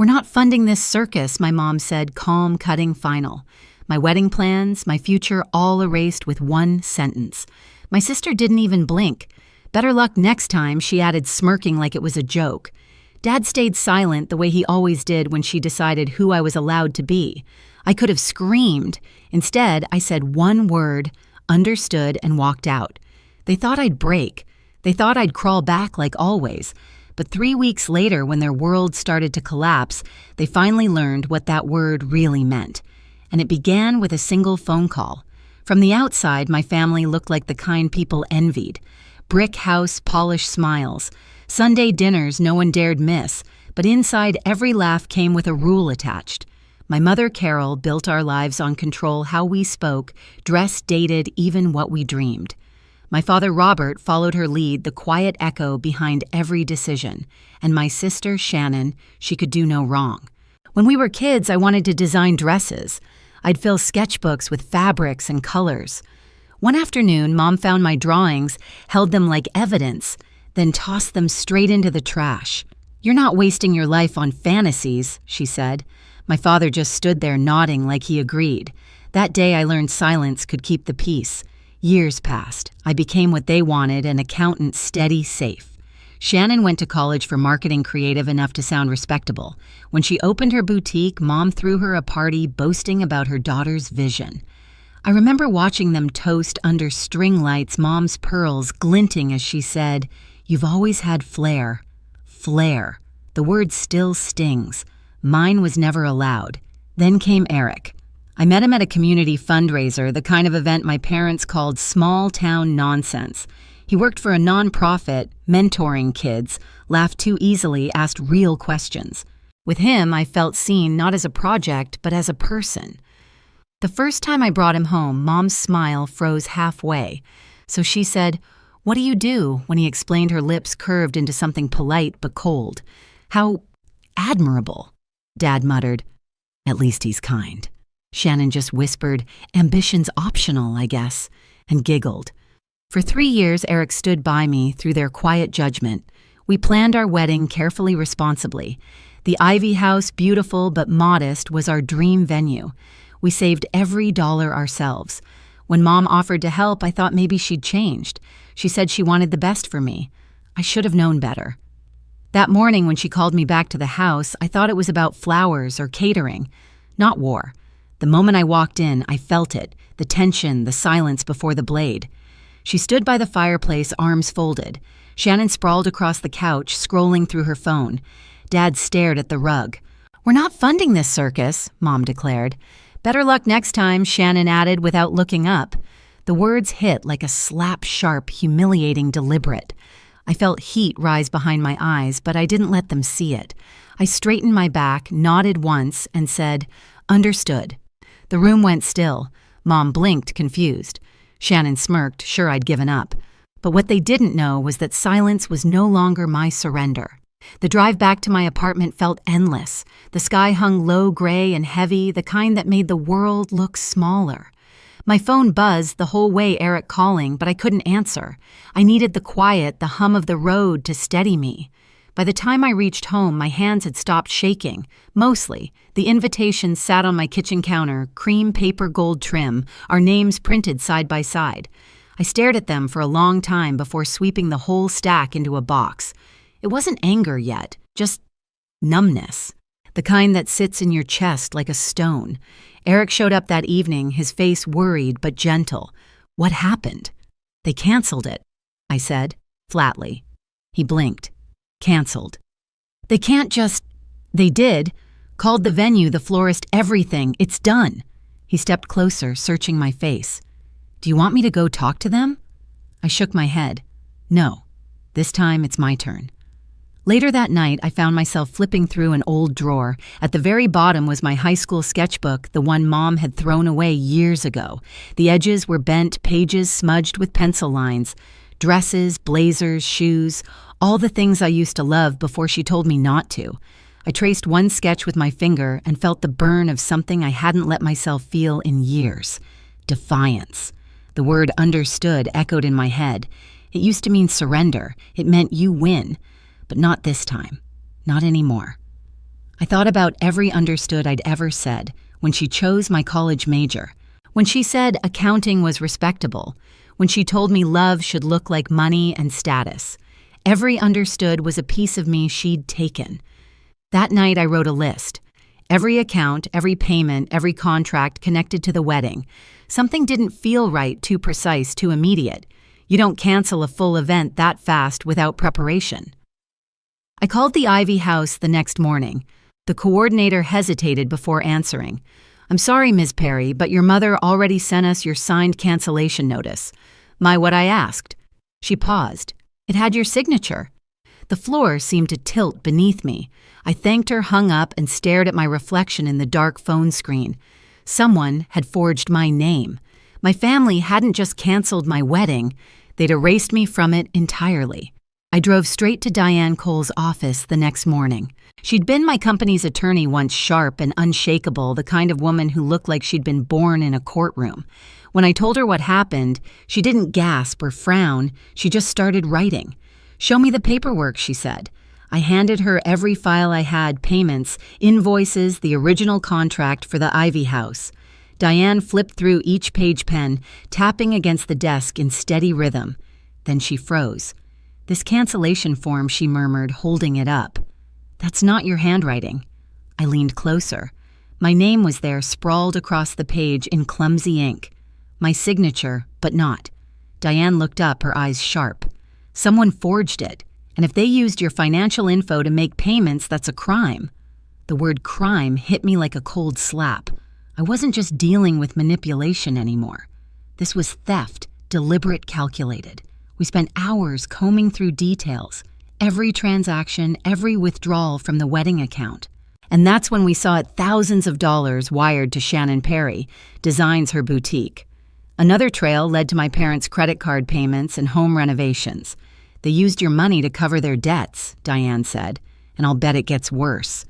"We're not funding this circus," my mom said, calm, cutting, final. My wedding plans, my future, all erased with one sentence. My sister didn't even blink. "Better luck next time," she added, smirking like it was a joke. Dad stayed silent the way he always did when she decided who I was allowed to be. I could have screamed. Instead, I said one word, understood, and walked out. They thought I'd break. They thought I'd crawl back like always. But 3 weeks later, when their world started to collapse, they finally learned what that word really meant. And it began with a single phone call. From the outside, my family looked like the kind people envied. Brick house, polished smiles. Sunday dinners no one dared miss, but inside every laugh came with a rule attached. My mother, Carol, built our lives on control how we spoke, dressed, dated, even what we dreamed. My father, Robert, followed her lead, the quiet echo behind every decision. And my sister, Shannon, she could do no wrong. When we were kids, I wanted to design dresses. I'd fill sketchbooks with fabrics and colors. One afternoon, Mom found my drawings, held them like evidence, then tossed them straight into the trash. "You're not wasting your life on fantasies," she said. My father just stood there nodding like he agreed. That day I learned silence could keep the peace. Years passed. I became what they wanted, an accountant, steady, safe. Shannon went to college for marketing, creative enough to sound respectable. When she opened her boutique, Mom threw her a party boasting about her daughter's vision. I remember watching them toast under string lights, Mom's pearls glinting as she said, "You've always had flair." Flair. The word still stings. Mine was never allowed. Then came Eric. I met him at a community fundraiser, the kind of event my parents called small-town nonsense. He worked for a nonprofit, mentoring kids, laughed too easily, asked real questions. With him, I felt seen not as a project, but as a person. The first time I brought him home, Mom's smile froze halfway. So she said, "What do?" when he explained, her lips curved into something polite but cold. "How admirable," Dad muttered. "At least he's kind." Shannon just whispered, "Ambition's optional, I guess," and giggled. For 3 years, Eric stood by me through their quiet judgment. We planned our wedding carefully, responsibly. The Ivy House, beautiful but modest, was our dream venue. We saved every dollar ourselves. When Mom offered to help, I thought maybe she'd changed. She said she wanted the best for me. I should have known better. That morning when she called me back to the house, I thought it was about flowers or catering, not war. The moment I walked in, I felt it, the tension, the silence before the blade. She stood by the fireplace, arms folded. Shannon sprawled across the couch, scrolling through her phone. Dad stared at the rug. "We're not funding this circus," Mom declared. "Better luck next time," Shannon added without looking up. The words hit like a slap, sharp, humiliating, deliberate. I felt heat rise behind my eyes, but I didn't let them see it. I straightened my back, nodded once, and said, "Understood." The room went still. Mom blinked, confused. Shannon smirked, sure I'd given up. But what they didn't know was that silence was no longer my surrender. The drive back to my apartment felt endless. The sky hung low, gray, and heavy, the kind that made the world look smaller. My phone buzzed the whole way, Eric calling, but I couldn't answer. I needed the quiet, the hum of the road to steady me. By the time I reached home, my hands had stopped shaking. Mostly. The invitations sat on my kitchen counter, cream paper gold trim, our names printed side by side. I stared at them for a long time before sweeping the whole stack into a box. It wasn't anger yet, just numbness. The kind that sits in your chest like a stone. Eric showed up that evening, his face worried but gentle. "What happened?" "They canceled it," I said, flatly. He blinked. "Canceled. They can't just—" "They did. Called the venue, the florist, everything. It's done." He stepped closer, searching my face. "Do you want me to go talk to them?" I shook my head. "No. This time it's my turn." Later that night, I found myself flipping through an old drawer. At the very bottom was my high school sketchbook, the one Mom had thrown away years ago. The edges were bent, pages smudged with pencil lines. Dresses, blazers, shoes, all the things I used to love before she told me not to. I traced one sketch with my finger and felt the burn of something I hadn't let myself feel in years. Defiance. The word understood echoed in my head. It used to mean surrender. It meant you win. But not this time. Not anymore. I thought about every understood I'd ever said when she chose my college major, when she said accounting was respectable, when she told me love should look like money and status. Every understood was a piece of me she'd taken. That night I wrote a list. Every account, every payment, every contract connected to the wedding. Something didn't feel right, too precise, too immediate. You don't cancel a full event that fast without preparation. I called the Ivy House the next morning. The coordinator hesitated before answering. "I'm sorry, Ms. Perry, but your mother already sent us your signed cancellation notice." What I asked. She paused. "It had your signature." The floor seemed to tilt beneath me. I thanked her, hung up, and stared at my reflection in the dark phone screen. Someone had forged my name. My family hadn't just canceled my wedding, they'd erased me from it entirely. I drove straight to Diane Cole's office the next morning. She'd been my company's attorney once, sharp and unshakable, the kind of woman who looked like she'd been born in a courtroom. When I told her what happened, she didn't gasp or frown, she just started writing. "Show me the paperwork," she said. I handed her every file I had, payments, invoices, the original contract for the Ivy House. Diane flipped through each page pen, tapping against the desk in steady rhythm. Then she froze. "This cancellation form," she murmured, holding it up. "That's not your handwriting." I leaned closer. My name was there, sprawled across the page in clumsy ink. My signature, but not. Diane looked up, her eyes sharp. "Someone forged it. And if they used your financial info to make payments, that's a crime." The word crime hit me like a cold slap. I wasn't just dealing with manipulation anymore. This was theft, deliberate, calculated. We spent hours combing through details, every transaction, every withdrawal from the wedding account. And that's when we saw thousands of dollars wired to Shannon Perry, designs her boutique. Another trail led to my parents' credit card payments and home renovations. "They used your money to cover their debts," Diane said, "and I'll bet it gets worse."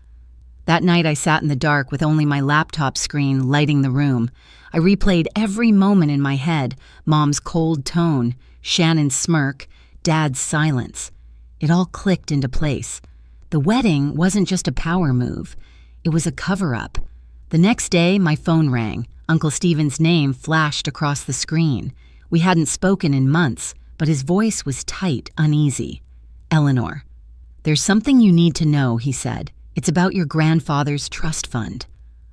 That night I sat in the dark with only my laptop screen lighting the room. I replayed every moment in my head, Mom's cold tone, Shannon's smirk, Dad's silence. It all clicked into place. The wedding wasn't just a power move. It was a cover-up. The next day, my phone rang. Uncle Stephen's name flashed across the screen. We hadn't spoken in months, but his voice was tight, uneasy. "Eleanor, there's something you need to know," he said. "It's about your grandfather's trust fund."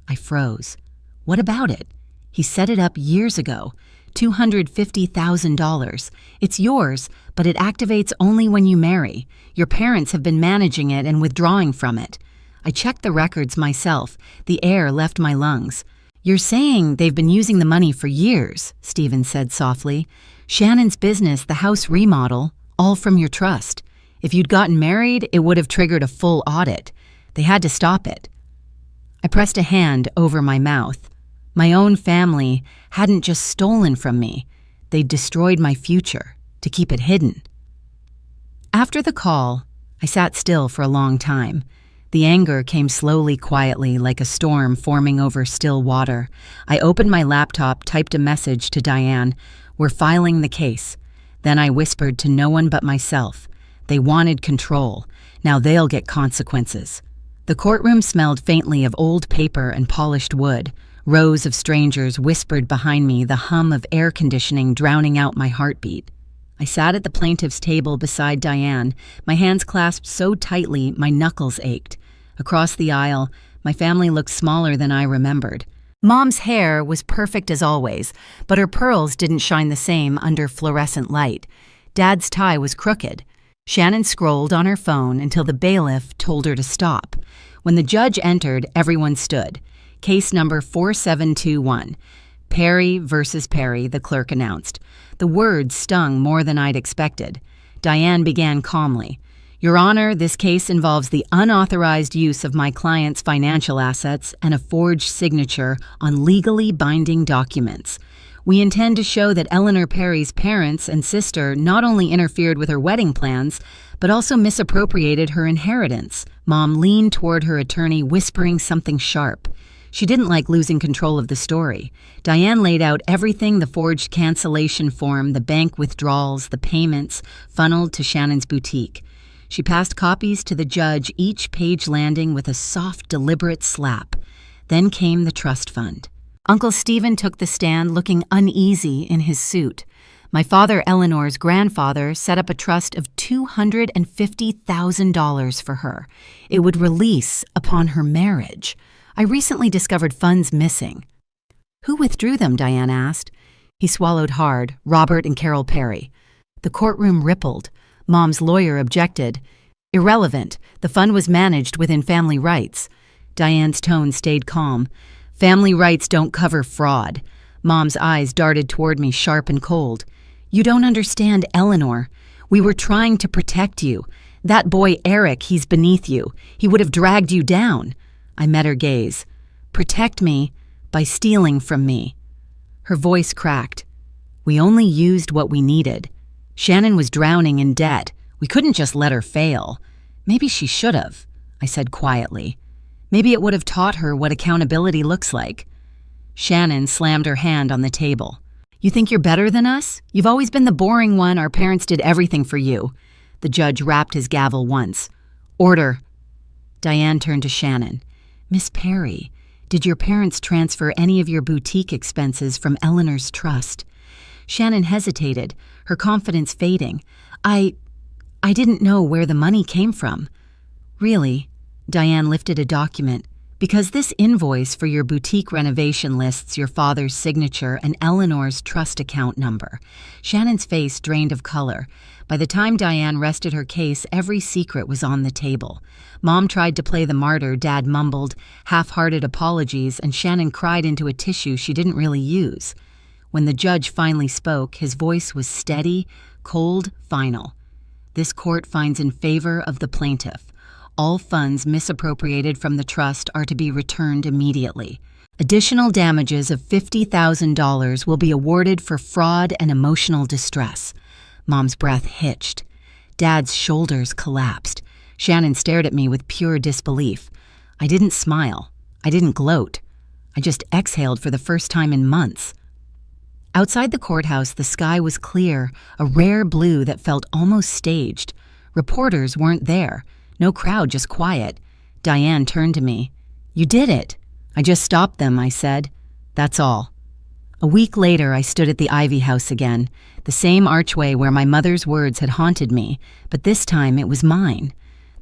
I froze. "What about it?" "He set it up years ago. $250,000. It's yours, but it activates only when you marry. Your parents have been managing it and withdrawing from it." I checked the records myself. The air left my lungs. "You're saying they've been using the money for years," Stephen said softly. "Shannon's business, the house remodel, all from your trust. If you'd gotten married, it would have triggered a full audit. They had to stop it." I pressed a hand over my mouth. My own family hadn't just stolen from me. They'd destroyed my future to keep it hidden. After the call, I sat still for a long time. The anger came slowly, quietly, like a storm forming over still water. I opened my laptop, typed a message to Diane. "We're filing the case." Then I whispered to no one but myself. They wanted control. Now they'll get consequences. The courtroom smelled faintly of old paper and polished wood. Rows of strangers whispered behind me, the hum of air conditioning drowning out my heartbeat. I sat at the plaintiff's table beside Diane, my hands clasped so tightly my knuckles ached. Across the aisle, my family looked smaller than I remembered. Mom's hair was perfect as always, but her pearls didn't shine the same under fluorescent light. Dad's tie was crooked. Shannon scrolled on her phone until the bailiff told her to stop. When the judge entered, everyone stood. "Case number 4721. Perry versus Perry," the clerk announced. The words stung more than I'd expected. Diane began calmly. "Your Honor, this case involves the unauthorized use of my client's financial assets and a forged signature on legally binding documents. We intend to show that Eleanor Perry's parents and sister not only interfered with her wedding plans, but also misappropriated her inheritance." Mom leaned toward her attorney, whispering something sharp. She didn't like losing control of the story. Diane laid out everything: the forged cancellation form, the bank withdrawals, the payments funneled to Shannon's boutique. She passed copies to the judge, each page landing with a soft, deliberate slap. Then came the trust fund. Uncle Stephen took the stand, looking uneasy in his suit. My father, Eleanor's grandfather, set up a trust of $250,000 for her. It would release upon her marriage. I recently discovered funds missing. Who withdrew them? Diane asked. He swallowed hard. Robert and Carol Perry. The courtroom rippled. Mom's lawyer objected. Irrelevant. The fund was managed within family rights. Diane's tone stayed calm. Family rights don't cover fraud. Mom's eyes darted toward me, sharp and cold. You don't understand, Eleanor. We were trying to protect you. That boy Eric, he's beneath you. He would have dragged you down. I met her gaze. Protect me by stealing from me. Her voice cracked. We only used what we needed. Shannon was drowning in debt. We couldn't just let her fail. Maybe she should have, I said quietly. Maybe it would have taught her what accountability looks like. Shannon slammed her hand on the table. You think you're better than us? You've always been the boring one. Our parents did everything for you. The judge rapped his gavel once. Order. Diane turned to Shannon. Miss Perry, did your parents transfer any of your boutique expenses from Eleanor's trust? Shannon hesitated, her confidence fading. I didn't know where the money came from. Really? Diane lifted a document. Because this invoice for your boutique renovation lists your father's signature and Eleanor's trust account number. Shannon's face drained of color. By the time Diane rested her case, every secret was on the table. Mom tried to play the martyr, Dad mumbled half-hearted apologies, and Shannon cried into a tissue she didn't really use. When the judge finally spoke, his voice was steady, cold, final. This court finds in favor of the plaintiff. All funds misappropriated from the trust are to be returned immediately. Additional damages of $50,000 will be awarded for fraud and emotional distress. Mom's breath hitched. Dad's shoulders collapsed. Shannon stared at me with pure disbelief. I didn't smile. I didn't gloat. I just exhaled for the first time in months. Outside the courthouse, the sky was clear, a rare blue that felt almost staged. Reporters weren't there. No crowd, just quiet. Diane turned to me. You did it. I just stopped them, I said. That's all. A week later, I stood at the Ivy House again, the same archway where my mother's words had haunted me, but this time it was mine.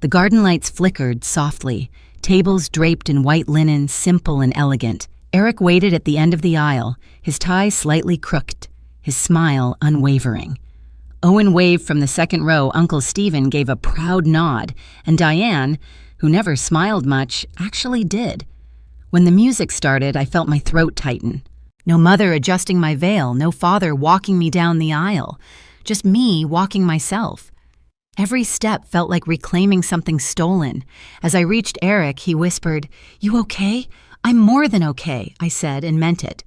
The garden lights flickered softly, tables draped in white linen, simple and elegant. Eric waited at the end of the aisle, his tie slightly crooked, his smile unwavering. Owen waved from the second row. Uncle Stephen gave a proud nod, and Diane, who never smiled much, actually did. When the music started, I felt my throat tighten. No mother adjusting my veil, no father walking me down the aisle, just me walking myself. Every step felt like reclaiming something stolen. As I reached Eric, he whispered, "You okay?" "I'm more than okay," I said and meant it.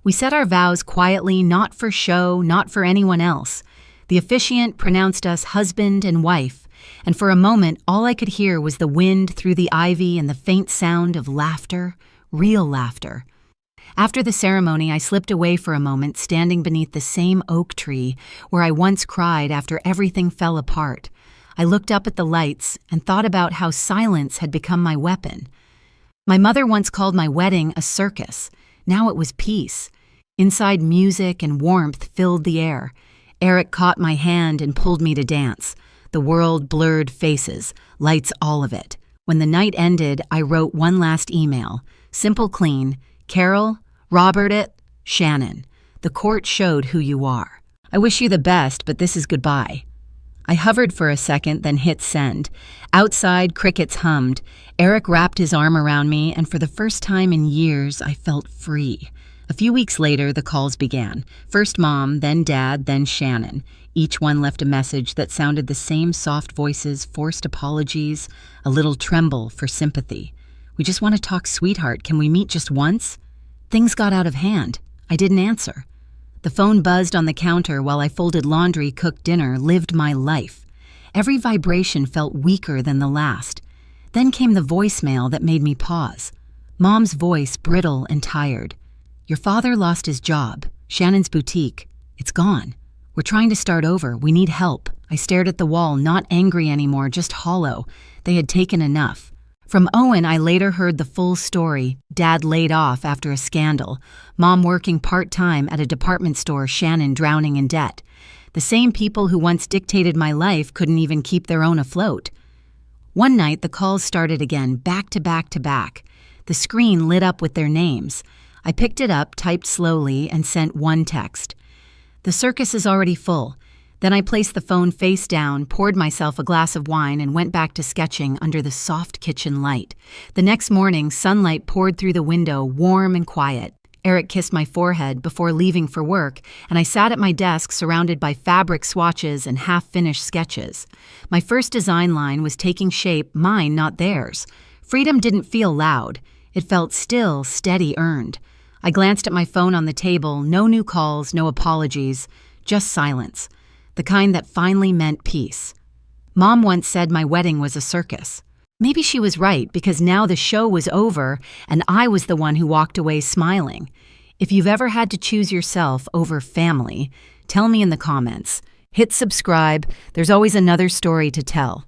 We said our vows quietly, not for show, not for anyone else. The officiant pronounced us husband and wife, and for a moment all I could hear was the wind through the ivy and the faint sound of laughter, real laughter. After the ceremony, I slipped away for a moment, standing beneath the same oak tree where I once cried after everything fell apart. I looked up at the lights and thought about how silence had become my weapon. My mother once called my wedding a circus. Now it was peace. Inside, music and warmth filled the air. Eric caught my hand and pulled me to dance. The world blurred faces, lights all of it. When the night ended, I wrote one last email. Simple, clean. Carol, Robert, Shannon. The court showed who you are. I wish you the best, but this is goodbye. I hovered for a second, then hit send. Outside, crickets hummed. Eric wrapped his arm around me, and for the first time in years, I felt free. A few weeks later, the calls began. First Mom, then Dad, then Shannon. Each one left a message that sounded the same: soft voices, forced apologies, a little tremble for sympathy. We just want to talk, sweetheart. Can we meet just once? Things got out of hand. I didn't answer. The phone buzzed on the counter while I folded laundry, cooked dinner, lived my life. Every vibration felt weaker than the last. Then came the voicemail that made me pause. Mom's voice, brittle and tired. Your father lost his job. Shannon's boutique. It's gone. We're trying to start over. We need help. I stared at the wall, not angry anymore, just hollow. They had taken enough. From Owen, I later heard the full story. Dad laid off after a scandal. Mom working part-time at a department store, Shannon drowning in debt. The same people who once dictated my life couldn't even keep their own afloat. One night, the calls started again, back to back to back. The screen lit up with their names. I picked it up, typed slowly, and sent one text. "The circus is already full." Then I placed the phone face down, poured myself a glass of wine, and went back to sketching under the soft kitchen light. The next morning, sunlight poured through the window, warm and quiet. Eric kissed my forehead before leaving for work, and I sat at my desk surrounded by fabric swatches and half-finished sketches. My first design line was taking shape, mine, not theirs. Freedom didn't feel loud. It felt still, steady, earned. I glanced at my phone on the table, no new calls, no apologies, just silence. The kind that finally meant peace. Mom once said my wedding was a circus. Maybe she was right, because now the show was over and I was the one who walked away smiling. If you've ever had to choose yourself over family, tell me in the comments. Hit subscribe. There's always another story to tell.